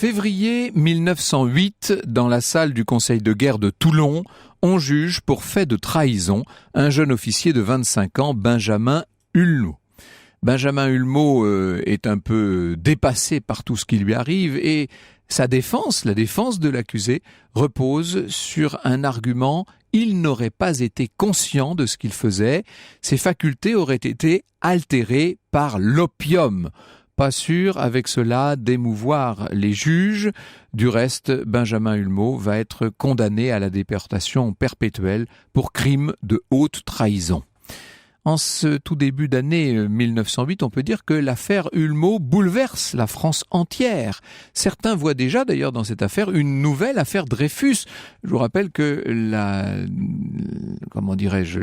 Février 1908, dans la salle du Conseil de guerre de Toulon, on juge pour fait de trahison un jeune officier de 25 ans, Benjamin Hulmeau. Benjamin Hulmeau est un peu dépassé par tout ce qui lui arrive et sa défense, la défense de l'accusé, repose sur un argument: il n'aurait pas été conscient de ce qu'il faisait, ses facultés auraient été altérées par l'opium. Pas sûr avec cela d'émouvoir les juges. Du reste, Benjamin Hulmeau va être condamné à la déportation perpétuelle pour crime de haute trahison. En ce tout début d'année 1908, on peut dire que l'affaire Hulmeau bouleverse la France entière. Certains voient déjà d'ailleurs dans cette affaire une nouvelle affaire Dreyfus. Je vous rappelle que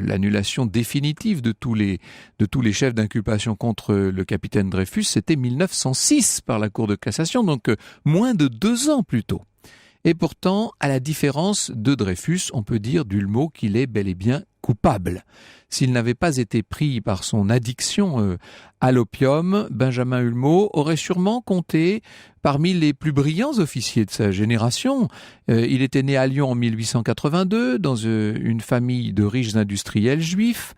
l'annulation définitive de tous les chefs d'inculpation contre le capitaine Dreyfus, c'était 1906 par la Cour de cassation, donc moins de 2 ans plus tôt. Et pourtant, à la différence de Dreyfus, on peut dire d'Hulmeau qu'il est bel et bien coupable. S'il n'avait pas été pris par son addiction à l'opium, Benjamin Hulmeau aurait sûrement compté parmi les plus brillants officiers de sa génération. Il était né à Lyon en 1882, dans une famille de riches industriels juifs.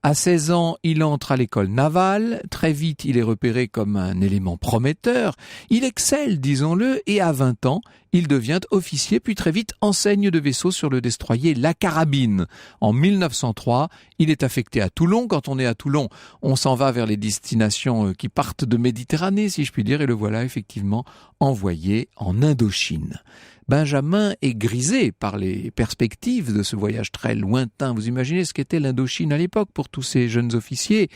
À 16 ans, il entre à l'école navale. Très vite, il est repéré comme un élément prometteur. Il excelle, disons-le, et à 20 ans, il devient officier, puis très vite enseigne de vaisseau sur le destroyer La Carabine. En 1903, il est affecté à Toulon. Quand on est à Toulon, on s'en va vers les destinations qui partent de Méditerranée, si je puis dire, et le voilà effectivement envoyé en Indochine. Benjamin est grisé par les perspectives de ce voyage très lointain. Vous imaginez ce qu'était l'Indochine à l'époque pour tous ces jeunes officiers.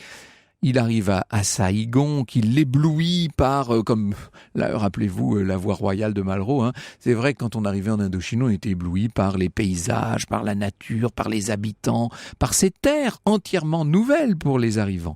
Il arrive à Saïgon, qui l'éblouit par, comme là, rappelez-vous, la voie royale de Malraux. C'est vrai que quand on arrivait en Indochine, on était ébloui par les paysages, par la nature, par les habitants, par ces terres entièrement nouvelles pour les arrivants.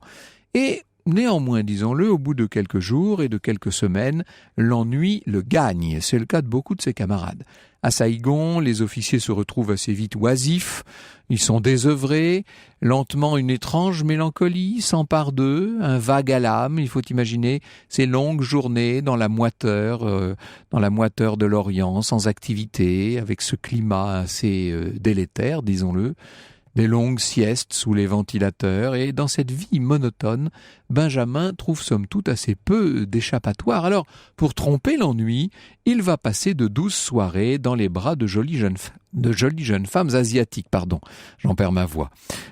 Et néanmoins, disons-le, au bout de quelques jours et de quelques semaines, l'ennui le gagne. C'est le cas de beaucoup de ses camarades. À Saïgon, les officiers se retrouvent assez vite oisifs, ils sont désœuvrés, lentement une étrange mélancolie s'empare d'eux, un vague à l'âme. Il faut imaginer ces longues journées dans la moiteur de l'Orient, sans activité, avec ce climat assez délétère, disons-le. Des longues siestes sous les ventilateurs, et dans cette vie monotone, Benjamin trouve somme toute assez peu d'échappatoire. Alors, pour tromper l'ennui, il va passer de douces soirées dans les bras de jolies jeunes femmes asiatiques, j'en perds ma voix.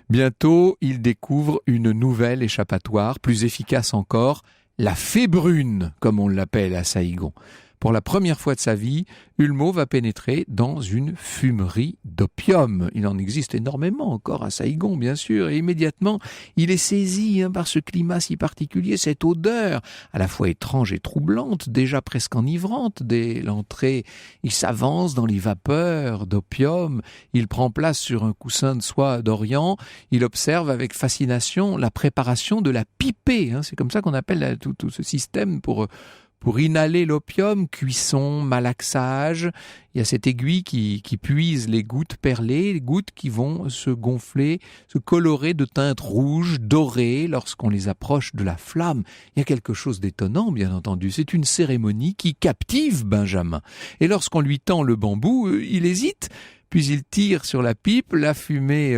Bientôt, il découvre une nouvelle échappatoire, plus efficace encore, la fée brune, comme on l'appelle à Saïgon. Pour la première fois de sa vie, Hulmeau va pénétrer dans une fumerie d'opium. Il en existe énormément encore à Saïgon, bien sûr, et immédiatement, il est saisi par ce climat si particulier, cette odeur, à la fois étrange et troublante, déjà presque enivrante. Dès l'entrée, il s'avance dans les vapeurs d'opium, il prend place sur un coussin de soie d'Orient, il observe avec fascination la préparation de la pipée. C'est comme ça qu'on appelle tout ce système pour inhaler l'opium, cuisson, malaxage. Il y a cette aiguille qui puise les gouttes perlées, les gouttes qui vont se gonfler, se colorer de teintes rouges, dorées lorsqu'on les approche de la flamme. Il y a quelque chose d'étonnant, bien entendu. C'est une cérémonie qui captive Benjamin. Et lorsqu'on lui tend le bambou, il hésite, puis il tire sur la pipe, la fumée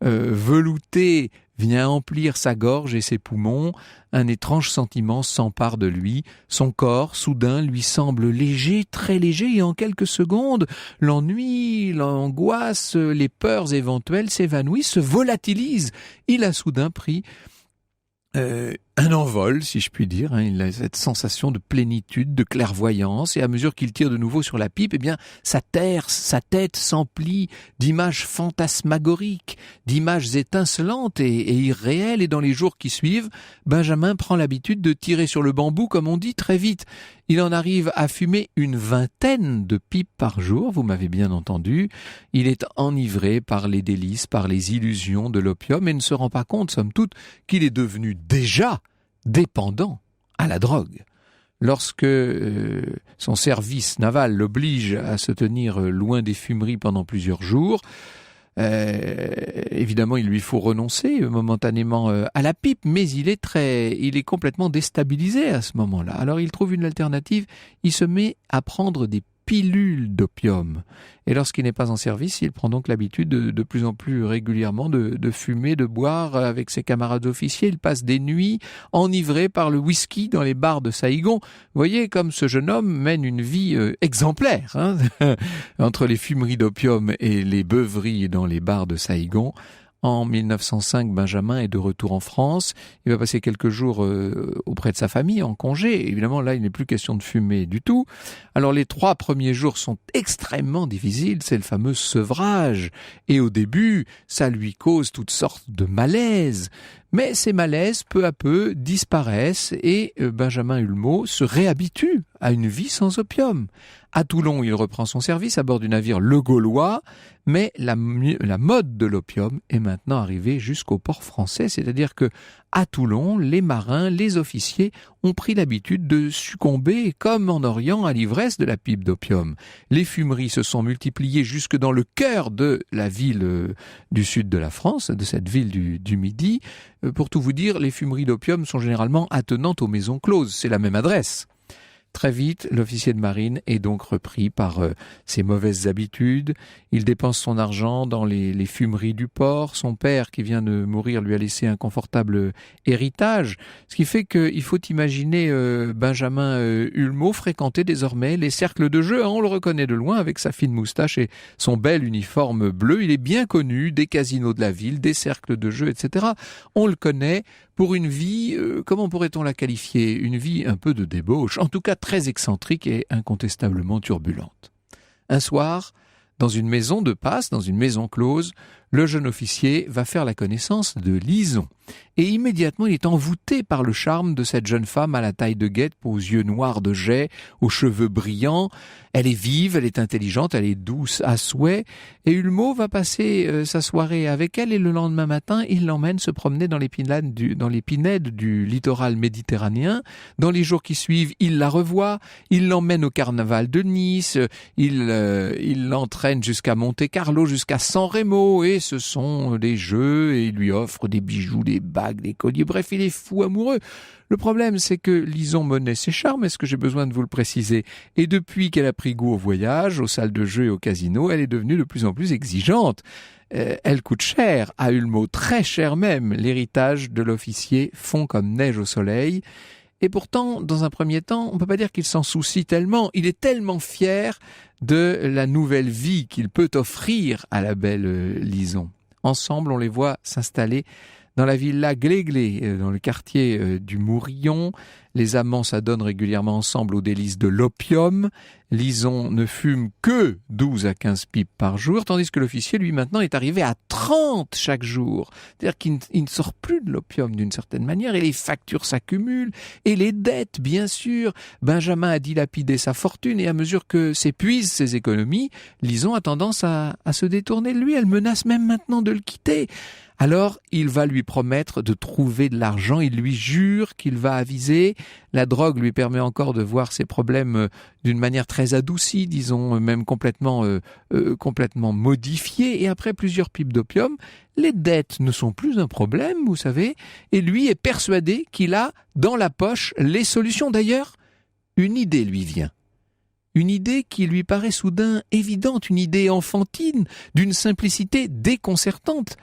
veloutée vient emplir sa gorge et ses poumons. Un étrange sentiment s'empare de lui. Son corps, soudain, lui semble léger, très léger, et en quelques secondes, l'ennui, l'angoisse, les peurs éventuelles s'évanouissent, se volatilisent. Il a soudain pris un envol, si je puis dire. Il a cette sensation de plénitude, de clairvoyance, et à mesure qu'il tire de nouveau sur la pipe, sa tête s'emplit d'images fantasmagoriques, d'images étincelantes et irréelles, et dans les jours qui suivent, Benjamin prend l'habitude de tirer sur le bambou, comme on dit, très vite. Il en arrive à fumer une 20aine de pipes par jour, vous m'avez bien entendu. Il est enivré par les délices, par les illusions de l'opium, et ne se rend pas compte, somme toute, qu'il est devenu déjà dépendant à la drogue. Lorsque son service naval l'oblige à se tenir loin des fumeries pendant plusieurs jours, Évidemment, il lui faut renoncer momentanément à la pipe, mais il est complètement déstabilisé à ce moment-là. Alors il trouve une alternative, il se met à prendre des pilules d'opium. Et lorsqu'il n'est pas en service, il prend donc l'habitude de plus en plus régulièrement de fumer, de boire avec ses camarades officiers. Il passe des nuits enivré par le whisky dans les bars de Saïgon. Vous voyez comme ce jeune homme mène une vie exemplaire, hein entre les fumeries d'opium et les beuveries dans les bars de Saïgon. En 1905, Benjamin est de retour en France. Il va passer quelques jours auprès de sa famille, en congé. Évidemment, là, il n'est plus question de fumer du tout. Alors, les 3 premiers jours sont extrêmement difficiles. C'est le fameux sevrage. Et au début, ça lui cause toutes sortes de malaises. Mais ces malaises, peu à peu, disparaissent et Benjamin Hulmeau se réhabitue à une vie sans opium. À Toulon, il reprend son service à bord du navire Le Gaulois, mais la mode de l'opium est maintenant arrivée jusqu'au port français, c'est-à-dire que à Toulon, les marins, les officiers ont pris l'habitude de succomber, comme en Orient, à l'ivresse de la pipe d'opium. Les fumeries se sont multipliées jusque dans le cœur de la ville du sud de la France, de cette ville du Midi. Pour tout vous dire, les fumeries d'opium sont généralement attenantes aux maisons closes, c'est la même adresse. Très vite, l'officier de marine est donc repris par ses mauvaises habitudes. Il dépense son argent dans les fumeries du port. Son père, qui vient de mourir, lui a laissé un confortable héritage. Ce qui fait qu'il faut imaginer Benjamin Hulmeau fréquenter désormais les cercles de jeu. On le reconnaît de loin avec sa fine moustache et son bel uniforme bleu. Il est bien connu des casinos de la ville, des cercles de jeu, etc. On le connaît pour une vie, comment pourrait-on la qualifier? Une vie un peu de débauche, en tout cas très excentrique et incontestablement turbulente. Un soir, dans une maison de passe, dans une maison close, le jeune officier va faire la connaissance de Lison. Et immédiatement, il est envoûté par le charme de cette jeune femme à la taille de guêpe, aux yeux noirs de jais, aux cheveux brillants. Elle est vive, elle est intelligente, elle est douce à souhait. Et Hulmeau va passer sa soirée avec elle et le lendemain matin, il l'emmène se promener dans les pinèdes du littoral méditerranéen. Dans les jours qui suivent, il la revoit, il l'emmène au carnaval de Nice, il l'entraîne jusqu'à Monte-Carlo, jusqu'à San Remo, et ce sont des jeux, et il lui offre des bijoux, des bagues, des colliers, bref, il est fou amoureux. Le problème, c'est que Lison monnaie ses charmes, est-ce que j'ai besoin de vous le préciser? Et depuis qu'elle a pris goût au voyage, aux salles de jeu et au casino, elle est devenue de plus en plus exigeante. Elle coûte cher à Hulmeau, très cher même. L'héritage de l'officier fond comme neige au soleil. Et pourtant, dans un premier temps, on ne peut pas dire qu'il s'en soucie tellement. Il est tellement fier de la nouvelle vie qu'il peut offrir à la belle Lison. Ensemble, on les voit s'installer dans la villa Gléglé, dans le quartier du Mourillon. Les amants s'adonnent régulièrement ensemble aux délices de l'opium. Lison ne fume que 12 à 15 pipes par jour, tandis que l'officier, lui, maintenant, est arrivé à 30 chaque jour. C'est-à-dire qu'il ne sort plus de l'opium d'une certaine manière, et les factures s'accumulent, et les dettes, bien sûr. Benjamin a dilapidé sa fortune, et à mesure que s'épuisent ses économies, Lison a tendance à se détourner de lui. Elle menace même maintenant de le quitter. Alors, il va lui promettre de trouver de l'argent, il lui jure qu'il va aviser. La drogue lui permet encore de voir ses problèmes d'une manière très adoucie, disons même complètement modifiée. Et après plusieurs pipes d'opium, les dettes ne sont plus un problème, vous savez, et lui est persuadé qu'il a dans la poche les solutions. D'ailleurs, une idée lui vient. Une idée qui lui paraît soudain évidente, une idée enfantine, d'une simplicité déconcertante.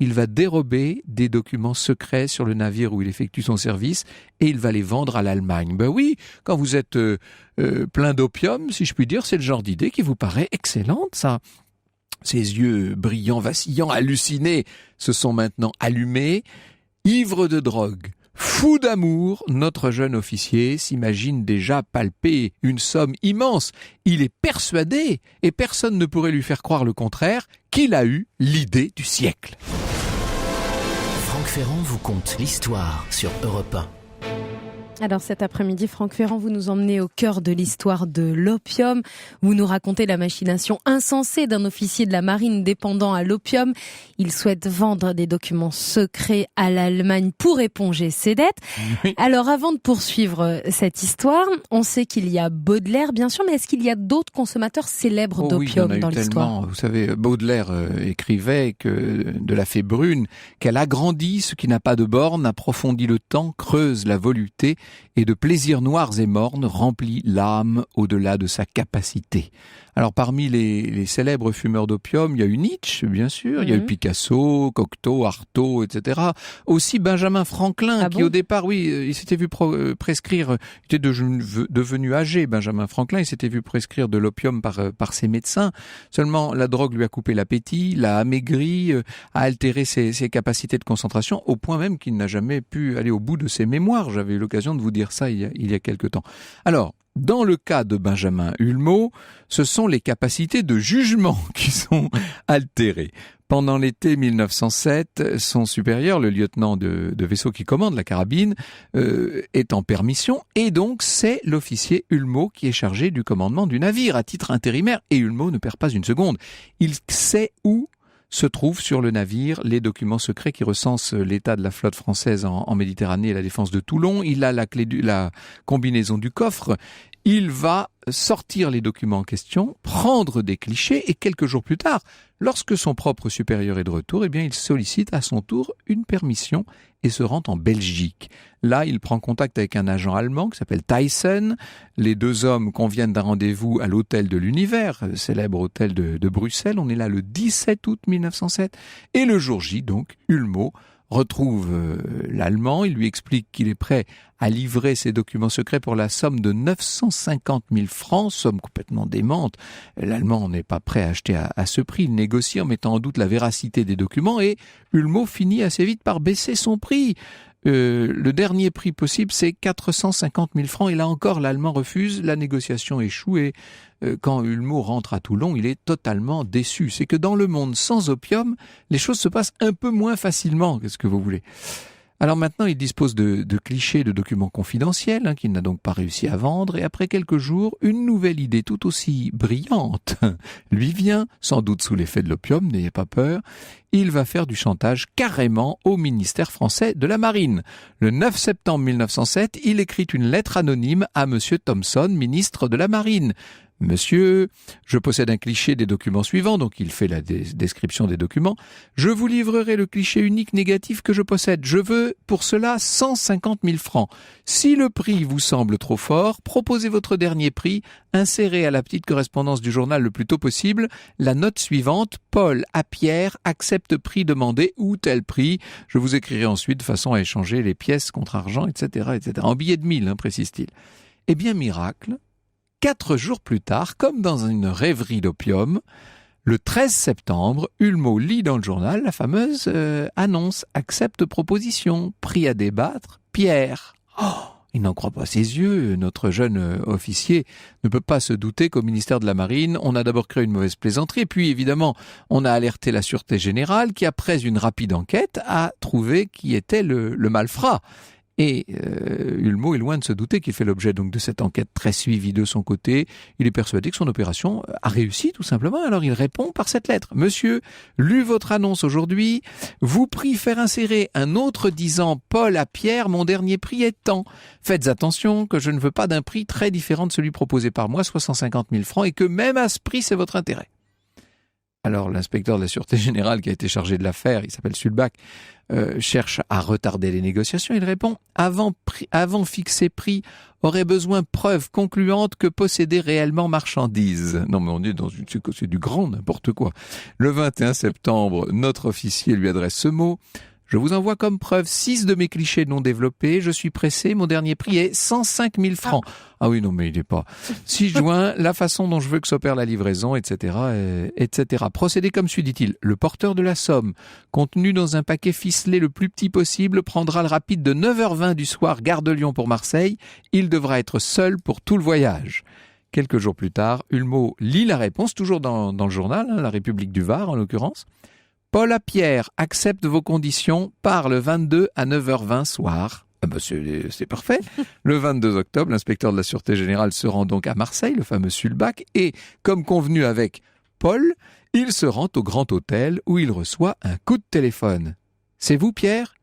Il va dérober des documents secrets sur le navire où il effectue son service et il va les vendre à l'Allemagne. Ben oui, quand vous êtes plein d'opium, si je puis dire, c'est le genre d'idée qui vous paraît excellente, ça. Ses yeux brillants, vacillants, hallucinés se sont maintenant allumés. Ivre de drogue, fou d'amour, notre jeune officier s'imagine déjà palper une somme immense. Il est persuadé, et personne ne pourrait lui faire croire le contraire, qu'il a eu l'idée du siècle. Franck Ferrand vous conte l'histoire sur Europe 1. Alors cet après-midi, Franck Ferrand, vous nous emmenez au cœur de l'histoire de l'opium. Vous nous racontez la machination insensée d'un officier de la marine dépendant à l'opium. Il souhaite vendre des documents secrets à l'Allemagne pour éponger ses dettes. Oui. Alors avant de poursuivre cette histoire, on sait qu'il y a Baudelaire, bien sûr, mais est-ce qu'il y a d'autres consommateurs célèbres d'opium dans l'histoire ? Vous savez, Baudelaire écrivait que de la fée brune, qu'elle agrandit ce qui n'a pas de borne, approfondit le temps, creuse la volupté, et de plaisirs noirs et mornes remplit l'âme au-delà de sa capacité. Alors parmi les célèbres fumeurs d'opium, il y a eu Nietzsche, bien sûr, il y a eu Picasso, Cocteau, Artaud, etc. Aussi Benjamin Franklin, qui au départ, il s'était vu prescrire, il était devenu âgé, Benjamin Franklin, il s'était vu prescrire de l'opium par ses médecins. Seulement, la drogue lui a coupé l'appétit, l'a amaigri, a altéré ses capacités de concentration, au point même qu'il n'a jamais pu aller au bout de ses mémoires. J'avais eu l'occasion de vous dire ça il y a quelque temps. Alors, dans le cas de Benjamin Hulmeau, ce sont les capacités de jugement qui sont altérées. Pendant l'été 1907, son supérieur, le lieutenant de vaisseau qui commande la carabine, est en permission et donc c'est l'officier Hulmeau qui est chargé du commandement du navire à titre intérimaire et Hulmeau ne perd pas une seconde. Il sait où se trouvent sur le navire les documents secrets qui recensent l'état de la flotte française en Méditerranée et la défense de Toulon. Il a la combinaison du coffre. Il va sortir les documents en question, prendre des clichés et quelques jours plus tard, lorsque son propre supérieur est de retour, il sollicite à son tour une permission et se rend en Belgique. Là, il prend contact avec un agent allemand qui s'appelle Tyson. Les deux hommes conviennent d'un rendez-vous à l'hôtel de l'Univers, célèbre hôtel de Bruxelles. On est là le 17 août 1907. Et le jour J, donc, Hulmeau retrouve l'Allemand, il lui explique qu'il est prêt à livrer ses documents secrets pour la somme de 950 000 francs, somme complètement démente. L'Allemand n'est pas prêt à acheter à ce prix, il négocie en mettant en doute la véracité des documents et Hulmeau finit assez vite par baisser son prix. Le dernier prix possible, c'est 450 000 francs. Et là encore, l'Allemand refuse, la négociation échoue et quand Hulmeau rentre à Toulon, il est totalement déçu. C'est que dans le monde sans opium, les choses se passent un peu moins facilement, qu'est-ce que vous voulez. Alors maintenant, il dispose de clichés, de documents confidentiels, qu'il n'a donc pas réussi à vendre. Et après quelques jours, une nouvelle idée tout aussi brillante lui vient, sans doute sous l'effet de l'opium, n'ayez pas peur. Il va faire du chantage carrément au ministère français de la Marine. Le 9 septembre 1907, il écrit une lettre anonyme à Monsieur Thomson, ministre de la Marine. Monsieur, je possède un cliché des documents suivants, donc il fait la description des documents. Je vous livrerai le cliché unique négatif que je possède. Je veux pour cela 150 000 francs. Si le prix vous semble trop fort, proposez votre dernier prix, insérez à la petite correspondance du journal le plus tôt possible la note suivante, Paul à Pierre accepte prix demandé ou tel prix. Je vous écrirai ensuite de façon à échanger les pièces contre argent, etc., etc. En billets de 1000, précise-t-il. Eh bien, miracle. 4 jours plus tard, comme dans une rêverie d'opium, le 13 septembre, Hulmeau lit dans le journal la fameuse annonce « Accepte proposition, prix à débattre, Pierre ». Oh, il n'en croit pas ses yeux. Notre jeune officier ne peut pas se douter qu'au ministère de la Marine, on a d'abord créé une mauvaise plaisanterie, et puis évidemment, on a alerté la Sûreté Générale qui, après une rapide enquête, a trouvé qui était le malfrat. Et Hulmeau est loin de se douter qu'il fait l'objet donc de cette enquête très suivie de son côté. Il est persuadé que son opération a réussi tout simplement. Alors il répond par cette lettre. Monsieur, lu votre annonce aujourd'hui, vous prie faire insérer un autre disant Paul à Pierre, mon dernier prix est tant. Faites attention que je ne veux pas d'un prix très différent de celui proposé par moi, soit 150 000 francs, et que même à ce prix c'est votre intérêt. Alors l'inspecteur de la Sûreté Générale qui a été chargé de l'affaire, il s'appelle Sulbach, cherche à retarder les négociations. Il répond « Avant fixer prix, aurait besoin preuves concluantes que posséder réellement marchandise. » Non mais on est c'est du grand n'importe quoi. Le 21 septembre, notre officier lui adresse ce mot. Je vous envoie comme preuve 6 de mes clichés non développés. Je suis pressé. Mon dernier prix est 105 000 francs. Ah oui, non, mais il n'est pas. 6 juin, la façon dont je veux que s'opère la livraison, etc., etc. Procédez comme suit, dit-il. Le porteur de la somme, contenu dans un paquet ficelé le plus petit possible, prendra le rapide de 9h20 du soir, gare de Lyon pour Marseille. Il devra être seul pour tout le voyage. Quelques jours plus tard, Hulmeau lit la réponse, toujours dans le journal, La République du Var en l'occurrence. Paul à Pierre accepte vos conditions par le 22 à 9h20 soir. Ah bah c'est parfait. Le 22 octobre, l'inspecteur de la Sûreté Générale se rend donc à Marseille, le fameux Sulbac, et comme convenu avec Paul, il se rend au Grand Hôtel où il reçoit un coup de téléphone. « C'est vous, Pierre ?» ?»«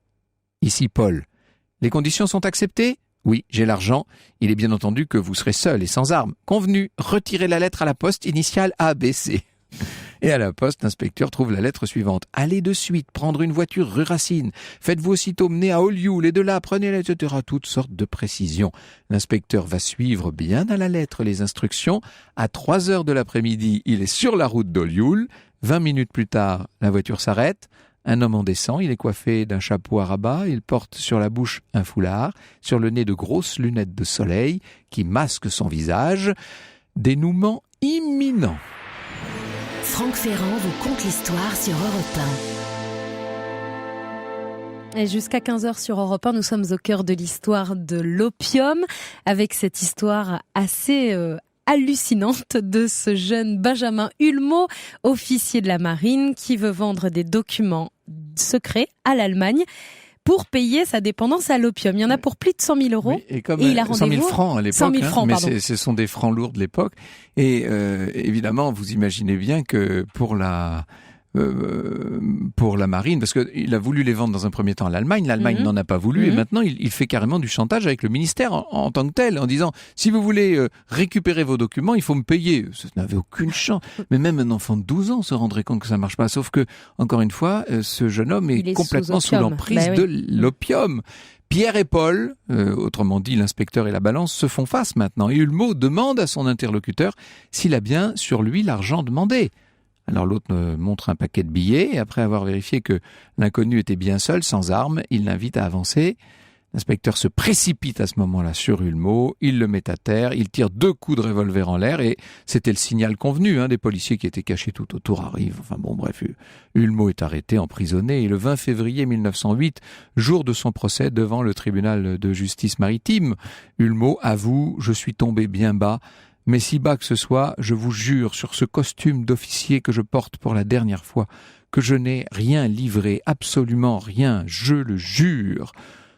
Ici, Paul. »« Les conditions sont acceptées ? » ?»« Oui, j'ai l'argent. Il est bien entendu que vous serez seul et sans armes. Convenu, retirez la lettre à la poste, initiale ABC. » Et à la poste, l'inspecteur trouve la lettre suivante. « Allez de suite prendre une voiture rue Racine. Faites-vous aussitôt mener à Olioul et de là, prenez-la, etc. » Toutes sortes de précisions. L'inspecteur va suivre bien à la lettre les instructions. À 3h de l'après-midi, il est sur la route d'Olioul. 20 minutes plus tard, la voiture s'arrête. Un homme en descend, il est coiffé d'un chapeau à rabat, il porte sur la bouche un foulard, sur le nez de grosses lunettes de soleil qui masquent son visage. Dénouement imminent. Franck Ferrand vous conte l'histoire sur Europe 1. Et jusqu'à 15h sur Europe 1, nous sommes au cœur de l'histoire de l'opium, avec cette histoire assez hallucinante de ce jeune Benjamin Hulmeau, officier de la marine, qui veut vendre des documents secrets à l'Allemagne pour payer sa dépendance à l'opium. Il y en a pour plus de 100 000 euros. Oui, et comme il a 100 000 francs à l'époque, 100 000 francs, mais ce sont des francs lourds de l'époque. Et évidemment, vous imaginez bien que pour la marine, parce qu'il a voulu les vendre dans un premier temps à l'Allemagne, n'en a pas voulu, et maintenant il fait carrément du chantage avec le ministère en tant que tel, en disant si vous voulez récupérer vos documents, il faut me payer. Ça n'avait aucune chance. Mais même un enfant de 12 ans se rendrait compte que ça marche pas. Sauf que, encore une fois, ce jeune homme est complètement sous l'emprise de l'opium. Pierre et Paul, autrement dit l'inspecteur et la balance, se font face maintenant. Et Hulmeau demande à son interlocuteur s'il a bien sur lui l'argent demandé. Alors l'autre montre un paquet de billets et après avoir vérifié que l'inconnu était bien seul, sans armes, il l'invite à avancer. L'inspecteur se précipite à ce moment-là sur Hulmeau, il le met à terre, il tire 2 coups de revolver en l'air et c'était le signal convenu. Des policiers qui étaient cachés tout autour arrivent. Enfin bon, bref, Hulmeau est arrêté, emprisonné et le 20 février 1908, jour de son procès devant le tribunal de justice maritime, Hulmeau avoue « Je suis tombé bien bas ». Mais si bas que ce soit, je vous jure sur ce costume d'officier que je porte pour la dernière fois, que je n'ai rien livré, absolument rien, je le jure.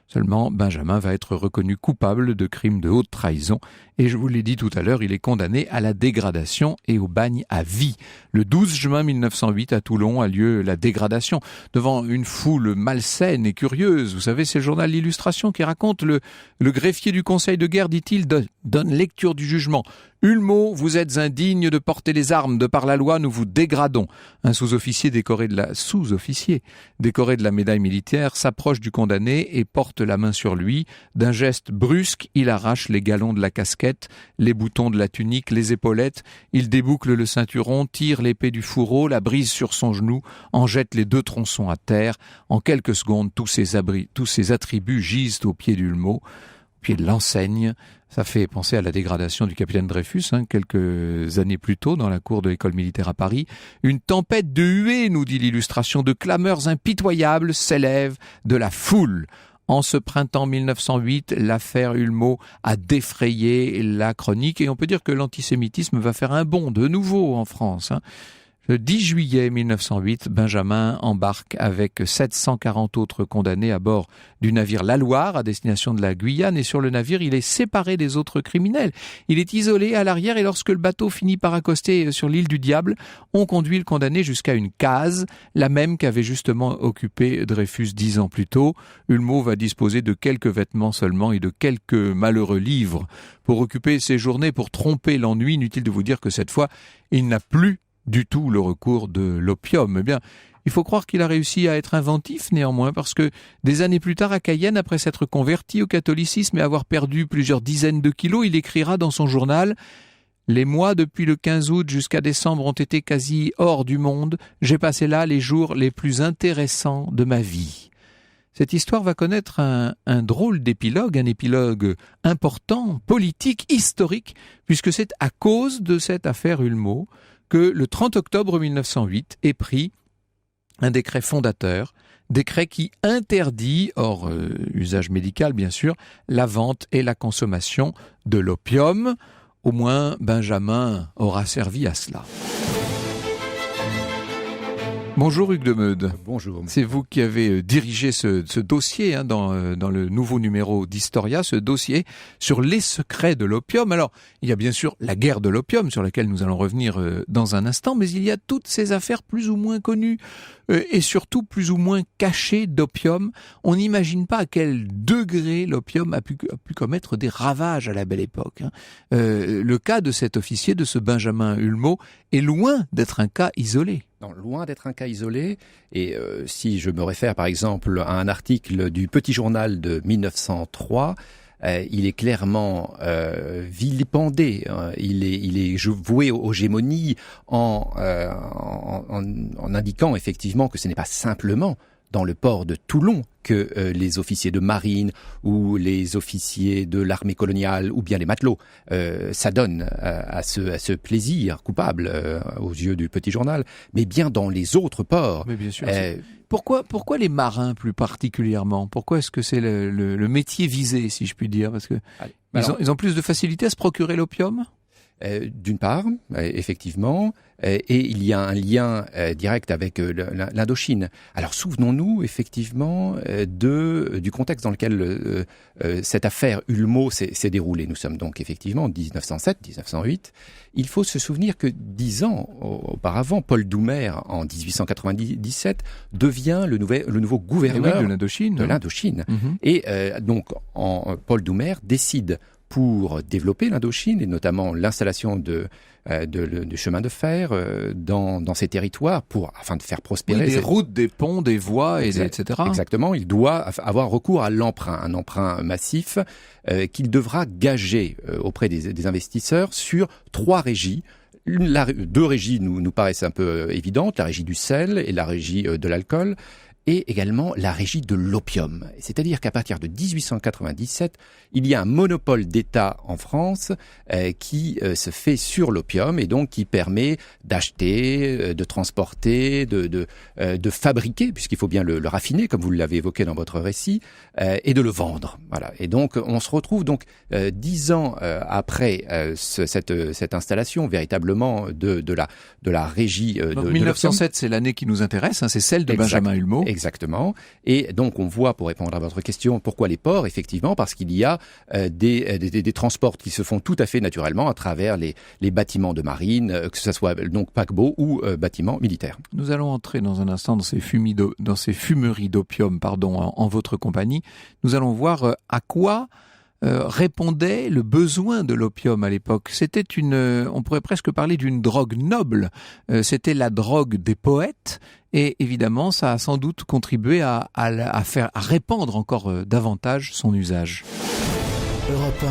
Seulement, Benjamin va être reconnu coupable de crimes de haute trahison et je vous l'ai dit tout à l'heure, il est condamné à la dégradation et au bagne à vie. Le 12 juin 1908, à Toulon, a lieu la dégradation devant une foule malsaine et curieuse. Vous savez, c'est le journal L'Illustration qui raconte le greffier du Conseil de guerre, dit-il, donne lecture du jugement. Hulmeau, vous êtes indigne de porter les armes, de par la loi, nous vous dégradons. Un sous-officier décoré de la médaille militaire s'approche du condamné et porte la main sur lui. D'un geste brusque, il arrache les galons de la casquette, les boutons de la tunique, les épaulettes. Il déboucle le ceinturon, tire l'épée du fourreau, la brise sur son genou, en jette les 2 tronçons à terre. En quelques secondes, tous ses attributs gisent au pied d'Hulmeau, au pied de l'enseigne. Ça fait penser à la dégradation du capitaine Dreyfus, quelques années plus tôt, dans la cour de l'école militaire à Paris. Une tempête de huées, nous dit l'Illustration, de clameurs impitoyables s'élève de la foule. En ce printemps 1908, l'affaire Hulmeau a défrayé la chronique et on peut dire que l'antisémitisme va faire un bond de nouveau en France. Le 10 juillet 1908, Benjamin embarque avec 740 autres condamnés à bord du navire La Loire à destination de la Guyane et sur le navire, il est séparé des autres criminels. Il est isolé à l'arrière et lorsque le bateau finit par accoster sur l'île du Diable, on conduit le condamné jusqu'à une case, la même qu'avait justement occupée Dreyfus 10 ans plus tôt. Hulmeau va disposer de quelques vêtements seulement et de quelques malheureux livres pour occuper ses journées, pour tromper l'ennui. Inutile de vous dire que cette fois, il n'a plus du tout le recours de l'opium. Eh bien, il faut croire qu'il a réussi à être inventif néanmoins parce que des années plus tard à Cayenne, après s'être converti au catholicisme et avoir perdu plusieurs dizaines de kilos, il écrira dans son journal « Les mois depuis le 15 août jusqu'à décembre ont été quasi hors du monde. J'ai passé là les jours les plus intéressants de ma vie. » Cette histoire va connaître un drôle d'épilogue, un épilogue important, politique, historique, puisque c'est à cause de cette affaire Hulmeau que le 30 octobre 1908 est pris un décret fondateur, décret qui interdit, hors usage médical bien sûr, la vente et la consommation de l'opium. Au moins, Benjamin aura servi à cela. Bonjour Hugues de Meude. Bonjour. C'est vous qui avez dirigé ce dossier dans le nouveau numéro d'Historia, ce dossier sur les secrets de l'opium. Alors, il y a bien sûr la guerre de l'opium sur laquelle nous allons revenir dans un instant, mais il y a toutes ces affaires plus ou moins connues et surtout plus ou moins cachées d'opium. On n'imagine pas à quel degré l'opium a pu commettre des ravages à la belle époque. Le cas de cet officier, de ce Benjamin Hulmeau, est loin d'être un cas isolé. Non, loin d'être un cas isolé, et si je me réfère par exemple à un article du Petit Journal de 1903, il est clairement vilipendé, il est voué aux gémonies en indiquant effectivement que ce n'est pas simplement dans le port de Toulon que les officiers de marine ou les officiers de l'armée coloniale ou bien les matelots s'adonnent à ce plaisir coupable aux yeux du Petit Journal, mais bien dans les autres ports. Mais bien sûr. Pourquoi les marins plus particulièrement ? Pourquoi est-ce que c'est le métier visé, si je puis dire ? Parce que ils ont plus de facilité à se procurer l'opium ? D'une part, effectivement, et il y a un lien direct avec l'Indochine. Alors souvenons-nous effectivement du contexte dans lequel cette affaire Hulmeau s'est déroulée. Nous sommes donc effectivement en 1907-1908. Il faut se souvenir que 10 ans auparavant, Paul Doumer, en 1897, devient le nouveau gouverneur de l'Indochine. Mm-hmm. Et donc Paul Doumer décide, pour développer l'Indochine et notamment l'installation de chemins de fer dans ces territoires afin de faire prospérer des routes, des ponts, des voies, etc. Exactement, il doit avoir recours à l'emprunt, un emprunt massif qu'il devra gager auprès des investisseurs sur 3 régies. 2 régies nous paraissent un peu évidentes, la régie du sel et la régie de l'alcool, et également la régie de l'opium. C'est-à-dire qu'à partir de 1897, il y a un monopole d'État en France qui se fait sur l'opium et donc qui permet d'acheter, de transporter, de fabriquer, puisqu'il faut bien le raffiner, comme vous l'avez évoqué dans votre récit, et de le vendre. Voilà. Et donc, on se retrouve donc 10 ans après cette installation véritablement de la régie de 1907, c'est l'année qui nous intéresse, c'est celle de Benjamin Hulmeau. Exactement. Et donc, on voit, pour répondre à votre question, pourquoi les ports ? Effectivement, parce qu'il y a des transports qui se font tout à fait naturellement à travers les bâtiments de marine, que ce soit donc paquebots ou bâtiments militaires. Nous allons entrer dans un instant dans ces fumeries d'opium, en votre compagnie. Nous allons voir à quoi répondait le besoin de l'opium à l'époque. C'était on pourrait presque parler d'une drogue noble. C'était la drogue des poètes. Et évidemment, ça a sans doute contribué à répandre encore davantage son usage. Europe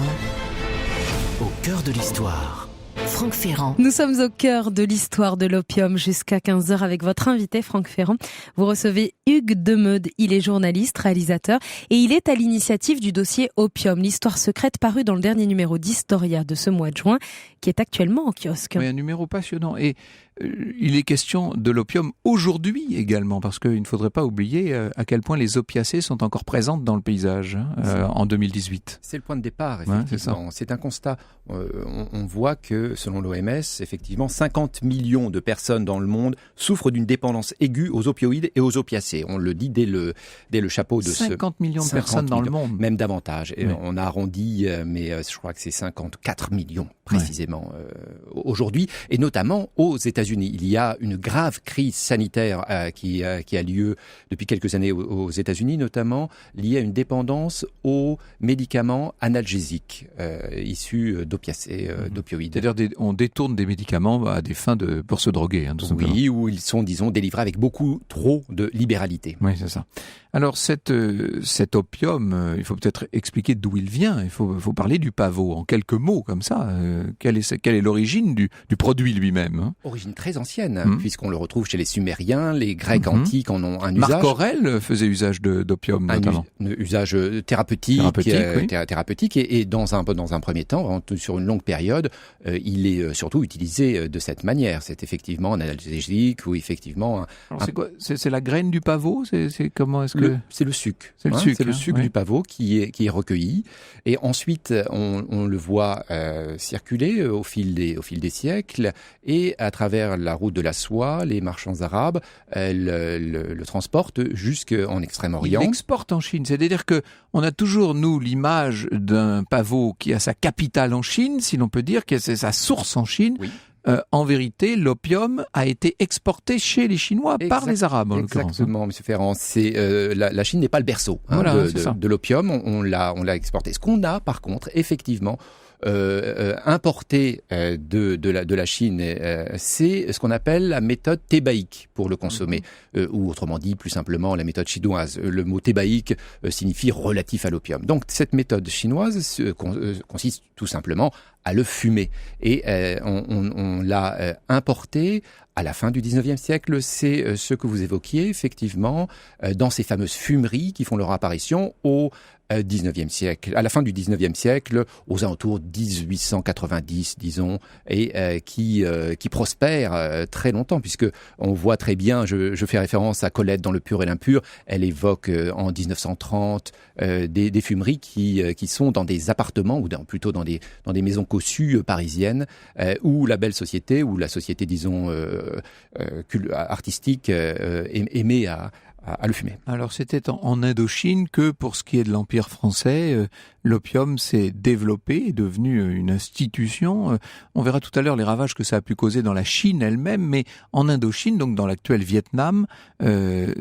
1, au cœur de l'histoire. Franck Ferrand. Nous sommes au cœur de l'histoire de l'opium jusqu'à 15h avec votre invité Franck Ferrand. Vous recevez Hugues de Meude. Il est journaliste, réalisateur et il est à l'initiative du dossier Opium, l'histoire secrète paru dans le dernier numéro d'Historia de ce mois de juin qui est actuellement en kiosque. Oui, un numéro passionnant. Et il est question de l'opium aujourd'hui également, parce qu'il ne faudrait pas oublier à quel point les opiacés sont encore présentes dans le paysage en 2018. C'est le point de départ, effectivement. Ouais, c'est un constat. On voit que, selon l'OMS, effectivement, 50 millions de personnes dans le monde souffrent d'une dépendance aiguë aux opioïdes et aux opiacés. On le dit dès le chapeau de 50 millions de personnes dans le monde. Même davantage. Et oui. On a arrondi, mais je crois que c'est 54 millions précisément aujourd'hui, et notamment aux États-Unis. Il y a une grave crise sanitaire qui a lieu depuis quelques années aux États-Unis, notamment liée à une dépendance aux médicaments analgésiques issus d'opiacés, d'opioïdes. C'est-à-dire on détourne des médicaments à des fins pour se droguer. Oui, où ils sont, disons, délivrés avec beaucoup trop de libéralité. Oui, c'est ça. Alors cet opium, il faut peut-être expliquer d'où il vient. Il faut parler du pavot en quelques mots comme ça. Quelle est l'origine du produit lui-même ? Origine très ancienne, puisqu'on le retrouve chez les Sumériens, les Grecs antiques en ont un usage. Marc Aurèle faisait usage d'opium notamment. Un usage thérapeutique et dans un premier temps, sur une longue période, il est surtout utilisé de cette manière. C'est effectivement un analgésique ou effectivement. C'est quoi ? C'est la graine du pavot ? C'est comment est-ce que c'est le suc. C'est le suc du pavot qui est recueilli, et ensuite on le voit circuler au fil des siècles, et à travers travers la route de la soie, les marchands arabes le transportent jusqu'en Extrême-Orient. Il l'exporte en Chine, c'est-à-dire que on a toujours, nous, l'image d'un pavot qui a sa capitale en Chine, si l'on peut dire, qui a sa source en Chine. Oui. En vérité, l'opium a été exporté chez les Chinois par les Arabes, en l'occurrence. Exactement, M. Ferrand. La Chine n'est pas le berceau de l'opium. On l'a exporté. Ce qu'on a, par contre, effectivement, importé de la Chine, c'est ce qu'on appelle la méthode thébaïque pour le consommer, ou autrement dit, plus simplement, la méthode chinoise. Le mot thébaïque signifie relatif à l'opium. Donc, cette méthode chinoise consiste tout simplement à le fumer. Et on l'a importé à la fin du 19e siècle. C'est ce que vous évoquiez, effectivement, dans ces fameuses fumeries qui font leur apparition au 19e siècle, à la fin du 19e siècle, aux alentours 1890, disons, et qui prospère très longtemps, puisque on voit très bien, je fais référence à Colette dans Le Pur et l'Impur, elle évoque en 1930 des fumeries qui sont dans des appartements, ou plutôt dans des maisons cossues parisiennes, où la belle société, ou la société, disons, artistique, aimait à le fumer. Alors c'était en Indochine que, pour ce qui est de l'Empire français, l'opium s'est développé, est devenu une institution. On verra tout à l'heure les ravages que ça a pu causer dans la Chine elle-même, mais en Indochine, donc dans l'actuel Vietnam,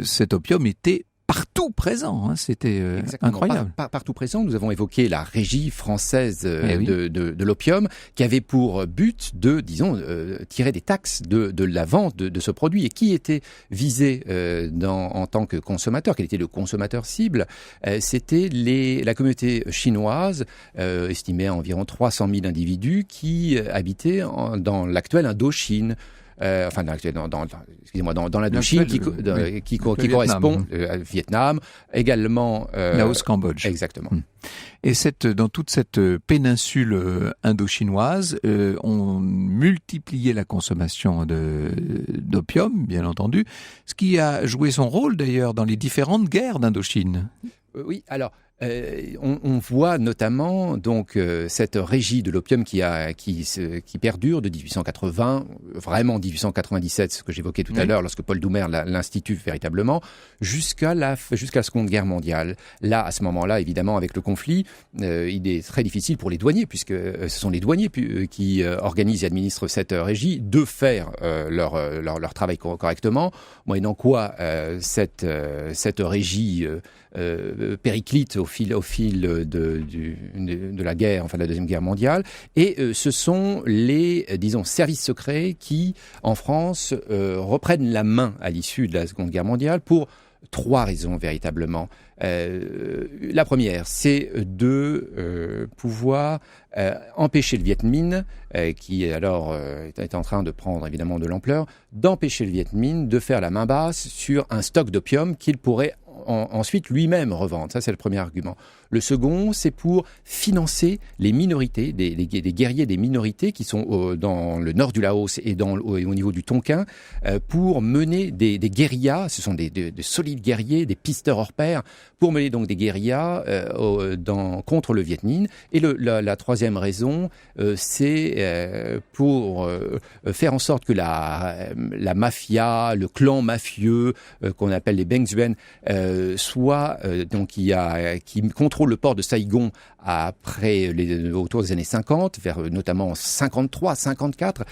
cet opium était partout présent, hein, c'était incroyable. Partout présent, nous avons évoqué la régie française de l'opium, qui avait pour but de, disons, tirer des taxes de la vente de ce produit. Et qui était visé en tant que consommateur, quel était le consommateur cible? C'était la communauté chinoise, estimée à environ 300 000 individus, qui habitaient dans l'actuelle Indochine. Dans l'Indochine qui correspond à Vietnam, également Laos, Cambodge. Exactement. Et dans toute cette péninsule indochinoise, on multipliait la consommation d'opium, bien entendu, ce qui a joué son rôle d'ailleurs dans les différentes guerres d'Indochine. Oui, alors on voit notamment donc cette régie de l'opium qui perdure de 1880, vraiment 1897, ce que j'évoquais tout à l'heure, lorsque Paul Doumer l'institue véritablement, jusqu'à la Seconde Guerre mondiale. Là, à ce moment-là, évidemment, avec le conflit, il est très difficile pour les douaniers, puisque ce sont les douaniers qui organisent et administrent cette régie, de faire leur travail correctement, moyennant quoi cette régie périclite au fil de la guerre, enfin de la Deuxième Guerre mondiale, et ce sont les, disons, services secrets qui, en France, reprennent la main à l'issue de la Seconde Guerre mondiale pour 3 raisons véritablement. La première, c'est de pouvoir empêcher le Viet Minh, qui alors est en train de prendre évidemment de l'ampleur, d'empêcher le Viet Minh de faire la main basse sur un stock d'opium qu'il pourrait ensuite lui-même revendre. Ça, c'est le premier argument. Le second, c'est pour financer les minorités, des guerriers des minorités qui sont dans le nord du Laos et au niveau du Tonkin, pour mener des guérillas. Ce sont des solides guerriers, des pisteurs hors pair, pour mener donc des guérillas contre le Viet Minh. Et la troisième raison, c'est pour faire en sorte que la mafia, le clan mafieux qu'on appelle les Beng Xuyen, qui contrôle le port de Saïgon autour des années 50, vers notamment 53, 54,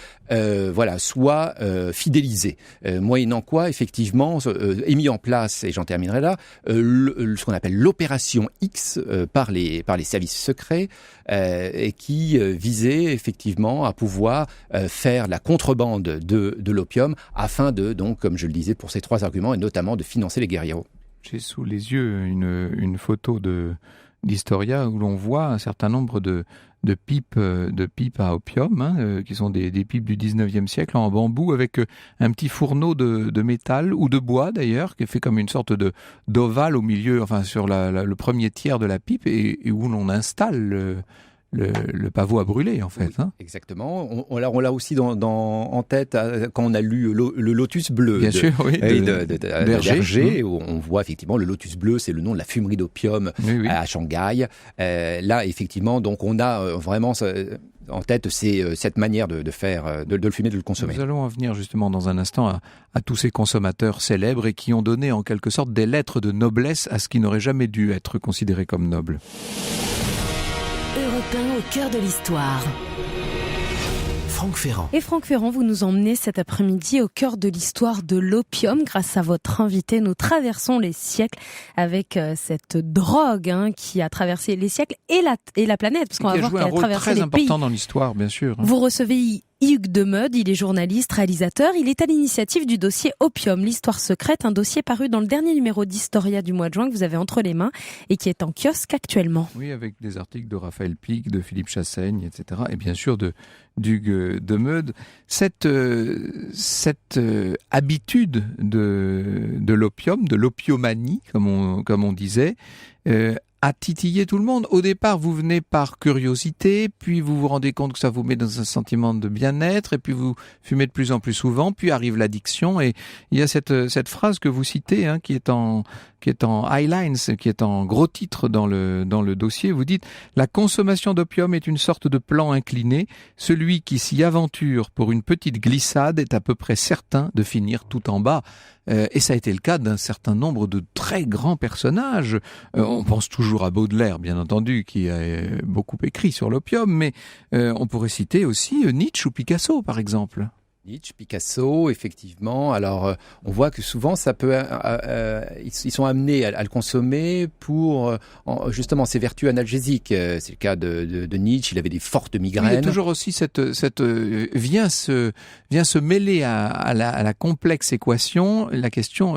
soit fidélisé. Moyennant quoi, effectivement, est mis en place, et j'en terminerai là, ce qu'on appelle l'opération X par les services secrets, et qui visait effectivement à pouvoir faire la contrebande de l'opium, afin de, donc, comme je le disais, pour ces 3 arguments, et notamment de financer les guérilleros. J'ai sous les yeux une photo d'Historia où l'on voit un certain nombre de pipes à opium, qui sont des pipes du 19e siècle en bambou, avec un petit fourneau de métal ou de bois d'ailleurs, qui est fait comme une sorte d'ovale au milieu, enfin sur le premier tiers de la pipe, et où l'on installe le pavot à brûler, en fait. Hein. Exactement. On l'a aussi en tête quand on a lu le Lotus bleu. Bien sûr, oui. De Berger, où on voit effectivement le Lotus bleu, c'est le nom de la fumerie d'opium à Shanghai. Là, effectivement, donc on a vraiment en tête, c'est cette manière de faire, de le fumer, de le consommer. Nous allons en venir justement dans un instant à tous ces consommateurs célèbres et qui ont donné en quelque sorte des lettres de noblesse à ce qui n'aurait jamais dû être considéré comme noble. Europe 1 au cœur de l'histoire. Franck Ferrand. Et Franck Ferrand, vous nous emmenez cet après-midi au cœur de l'histoire de l'opium. Grâce à votre invité, nous traversons les siècles avec cette drogue qui a traversé les siècles et la planète. Parce qu'on va voir qu'elle a traversé les pays. Qui a joué un rôle très important dans l'histoire, bien sûr. Vous recevez Hugues Demeud, il est journaliste, réalisateur. Il est à l'initiative du dossier Opium, l'histoire secrète, un dossier paru dans le dernier numéro d'Historia du mois de juin que vous avez entre les mains et qui est en kiosque actuellement. Oui, avec des articles de Raphaël Pic, de Philippe Chassaigne, etc. Et bien sûr d'Hugues Demeud. Cette habitude de l'opium, de l'opiomanie, comme on disait, a titillé tout le monde. Au départ, vous venez par curiosité, puis vous vous rendez compte que ça vous met dans un sentiment de bien-être, et puis vous fumez de plus en plus souvent, puis arrive l'addiction, et il y a cette phrase que vous citez, qui est en highlines, qui est en gros titre dans le dossier. Vous dites: la consommation d'opium est une sorte de plan incliné. Celui qui s'y aventure pour une petite glissade est à peu près certain de finir tout en bas. Et ça a été le cas d'un certain nombre de très grands personnages. On pense toujours à Baudelaire, bien entendu, qui a beaucoup écrit sur l'opium, mais on pourrait citer aussi Nietzsche ou Picasso, par exemple. Nietzsche, Picasso, effectivement. Alors, on voit que souvent, ça peut, ils sont amenés à le consommer pour justement ses vertus analgésiques. C'est le cas de Nietzsche. Il avait des fortes migraines. Oui, il y a toujours aussi vient se mêler à la complexe équation la question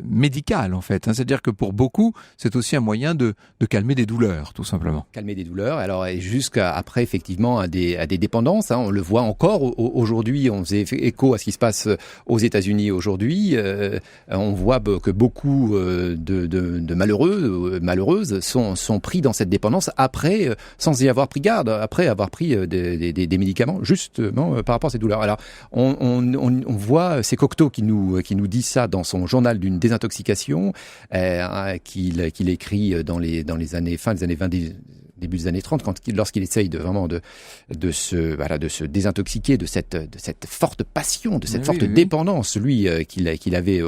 médicale, en fait. C'est-à-dire que pour beaucoup, c'est aussi un moyen de calmer des douleurs, tout simplement. Calmer des douleurs. Alors, et jusqu'à après, effectivement, à des dépendances. On le voit encore aujourd'hui. On faisait écho à ce qui se passe aux États-Unis aujourd'hui. On voit que beaucoup de malheureuses sont pris dans cette dépendance après, sans y avoir pris garde, après avoir pris des médicaments justement par rapport à ces douleurs. Alors, on voit, c'est Cocteau qui nous dit ça dans son journal d'une désintoxication qu'il écrit dans les années fin des années 20. Début des années 30, lorsqu'il essaye de se désintoxiquer de cette forte passion, de cette forte dépendance, lui, qu'il avait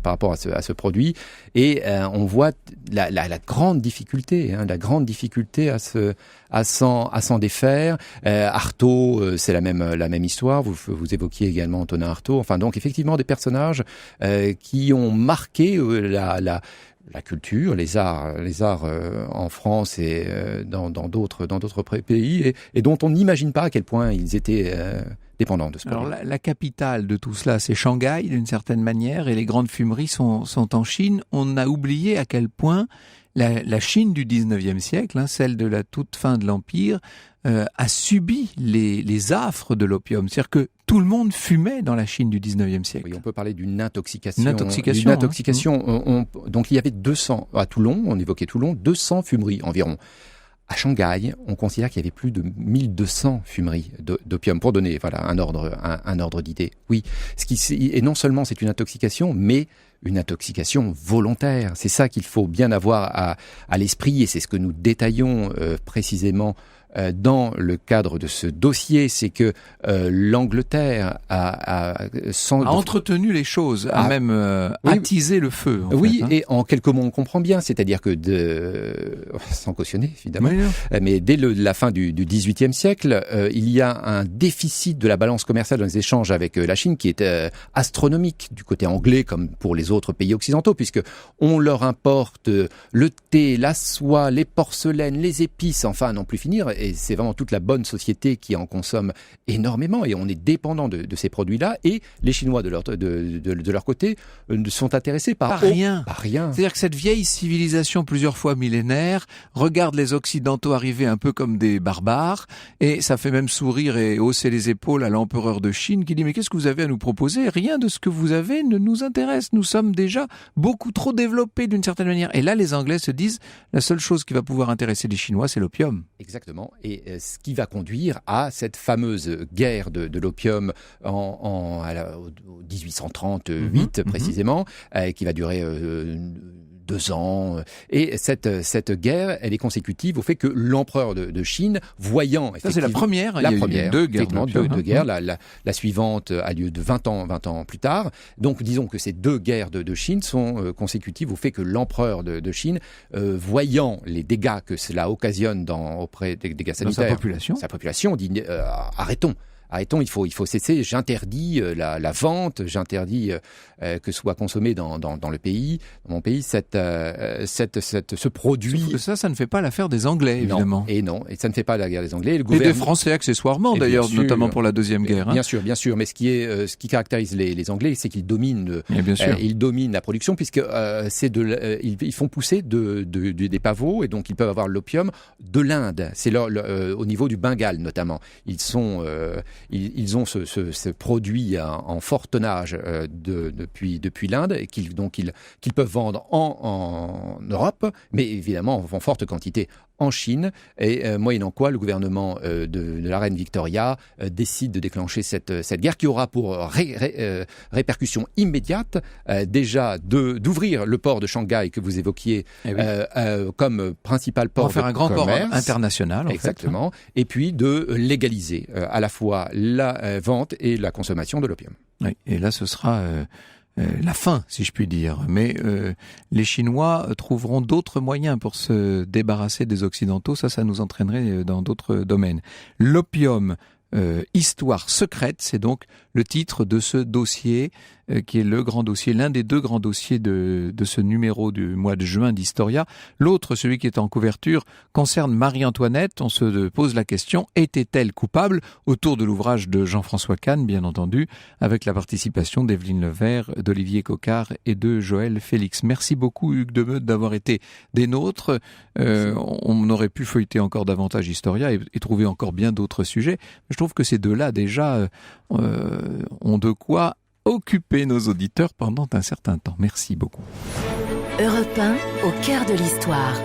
par rapport à ce produit. Et on voit la grande difficulté, à s'en défaire. Artaud, c'est la même histoire. Vous évoquiez également Antonin Artaud. Enfin, donc effectivement des personnages qui ont marqué la culture, les arts en France et dans d'autres pays et dont on n'imagine pas à quel point ils étaient dépendants de ce produit. Alors la capitale de tout cela, c'est Shanghai d'une certaine manière, et les grandes fumeries sont en Chine. On a oublié à quel point la Chine du 19e siècle, celle de la toute fin de l'Empire, a subi les affres de l'opium. C'est-à-dire que tout le monde fumait dans la Chine du 19e siècle. Oui, on peut parler d'une intoxication. Une intoxication. Donc il y avait 200, à Toulon, on évoquait Toulon, 200 fumeries environ. À Shanghai, on considère qu'il y avait plus de 1200 fumeries d'opium, pour donner un ordre d'idée. Oui, et non seulement c'est une intoxication, mais une intoxication volontaire. C'est ça qu'il faut bien avoir à l'esprit, et c'est ce que nous détaillons précisément dans le cadre de ce dossier, c'est que l'Angleterre a entretenu les choses, a même attisé le feu. Et en quelques mots, on comprend bien, c'est-à-dire que sans cautionner évidemment, mais dès la fin du XVIIIe siècle, il y a un déficit de la balance commerciale dans les échanges avec la Chine qui est astronomique du côté anglais comme pour les autres pays occidentaux, puisque on leur importe le thé, la soie, les porcelaines, les épices, enfin à n'en plus finir. Et c'est vraiment toute la bonne société qui en consomme énormément, et on est dépendant de ces produits-là. Et les Chinois de leur côté sont intéressés par rien. C'est-à-dire que cette vieille civilisation plusieurs fois millénaire regarde les Occidentaux arriver un peu comme des barbares, et ça fait même sourire et hausser les épaules à l'empereur de Chine qui dit: mais qu'est-ce que vous avez à nous proposer? Rien de ce que vous avez ne nous intéresse. Nous sommes déjà beaucoup trop développés d'une certaine manière. Et là, les Anglais se disent: la seule chose qui va pouvoir intéresser les Chinois, c'est l'opium. Exactement. Et ce qui va conduire à cette fameuse guerre de l'opium en 1838 précisément, qui va durer 2 ans. Et cette guerre, elle est consécutive au fait que l'empereur de Chine, voyant... Ça, c'est la première. La il y a première, eu 2 guerres d'opium. deux guerres. La suivante a lieu de 20 ans plus tard. Donc, disons que ces 2 guerres de Chine sont consécutives au fait que l'empereur de Chine, voyant les dégâts que cela occasionne auprès des dégâts sanitaires, sa population dit arrêtons, il faut cesser, j'interdis la vente, j'interdis que soit consommé dans le pays, dans mon pays, ce produit. Sauf que ça ne fait pas l'affaire des Anglais, évidemment. Non, et ça ne fait pas la guerre des Anglais. Et des Français accessoirement, d'ailleurs, notamment pour la Deuxième Guerre. Bien sûr. Mais ce qui caractérise les Anglais, c'est qu'ils dominent, ils dominent la production, puisque ils font pousser des pavots, et donc ils peuvent avoir l'opium de l'Inde. C'est au niveau du Bengale, notamment. Ils ont ce produit en fort tonnage depuis l'Inde, et qu'ils peuvent vendre en Europe, mais évidemment en forte quantité en Chine, et moyennant quoi le gouvernement de la reine Victoria décide de déclencher cette guerre qui aura pour répercussion immédiate déjà d'ouvrir le port de Shanghai que vous évoquiez comme principal port pour faire un grand port international. Exactement. Et puis de légaliser à la fois la vente et la consommation de l'opium. Oui, et là ce sera la fin, si je puis dire. Mais les Chinois trouveront d'autres moyens pour se débarrasser des Occidentaux. Ça nous entraînerait dans d'autres domaines. L'opium, histoire secrète, c'est donc le titre de ce dossier qui est le grand dossier, l'un des 2 grands dossiers de ce numéro du mois de juin d'Historia. L'autre, celui qui est en couverture, concerne Marie-Antoinette. On se pose la question, était-elle coupable? Autour de l'ouvrage de Jean-François Kahn, bien entendu, avec la participation d'Evelyne Levert, d'Olivier Coquard et de Joël Félix. Merci beaucoup, Hugues Demeute, d'avoir été des nôtres. On aurait pu feuilleter encore davantage Historia et trouver encore bien d'autres sujets. Mais je trouve que ces 2-là, déjà, ont de quoi occuper nos auditeurs pendant un certain temps. Merci beaucoup. Europe 1, au cœur de l'histoire.